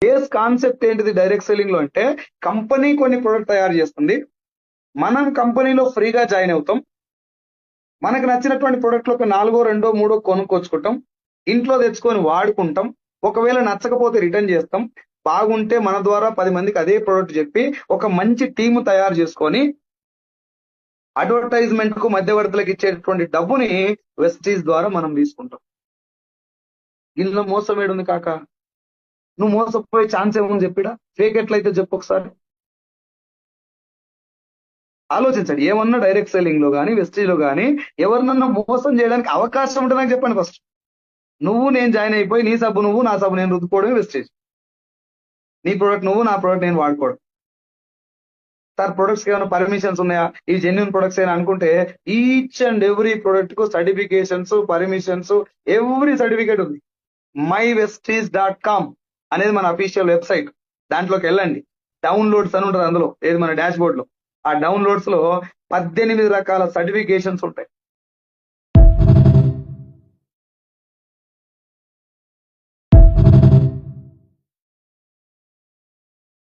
Base concept ఏంటిది direct selling లో అంటే, కంపెనీ కొన్ని ప్రొడక్ట్ తయారు చేస్తుంది, మనం కంపెనీలో ఫ్రీగా జాయిన్ అవుతాం, మనకు నచ్చినటువంటి ప్రొడక్ట్ ఒక 4, 2, 3 కొనుక్కొచ్చుకుంటాం, ఇంట్లో తెచ్చుకొని వాడుకుంటాం, ఒకవేళ నచ్చకపోతే రిటర్న్ చేస్తాం, బాగుంటే మన ద్వారా 10 మందికి అదే ప్రొడక్ట్ చెప్పి ఒక మంచి టీము తయారు చేసుకొని అడ్వర్టైజ్మెంట్ కు మధ్యవర్తులకు ఇచ్చేటువంటి డబ్బుని వెస్టీజ్ ద్వారా మనం తీసుకుంటాం. ఇందులో మోసం ఏడుంది కాక? నువ్వు మోసపోయే ఛాన్స్ ఏముంది చెప్పిడా? ఫేక్ ఎట్లయితే చెప్పు ఒకసారి ఆలోచించండి. ఏమన్నా డైరెక్ట్ సెల్లింగ్ లో కానీ వెస్టీజ్ లో కానీ ఎవరినన్నా మోసం చేయడానికి అవకాశం ఉంటే నాకు చెప్పండి. ఫస్ట్ నువ్వు నేను జాయిన్ అయిపోయి నీ సబ్బు నువ్వు నా సబ్బు నేను రుద్దుకోవడమే వెస్టేజ్. నీ ప్రొడక్ట్ నువ్వు నా ప్రొడక్ట్ నేను వాడుకోవడం. సార్ ప్రొడక్ట్స్ ఏమైనా పర్మిషన్స్ ఉన్నాయా, ఈ జెన్యున్ ప్రొడక్ట్స్ అయినా అనుకుంటే ఈచ్ అండ్ ఎవ్రీ ప్రొడక్ట్ కు సర్టిఫికేషన్స్, పర్మిషన్స్, ఎవ్రీ సర్టిఫికేట్ ఉంది. mywesties.com అనేది మన అఫీషియల్ వెబ్సైట్. దాంట్లోకి వెళ్ళండి, డౌన్లోడ్స్ అని ఉంటుంది, అందులో ఏది మన డాష్ బోర్డ్ లో. ఆ డౌన్లోడ్స్ లో 18 రకాల సర్టిఫికేషన్స్ ఉంటాయి.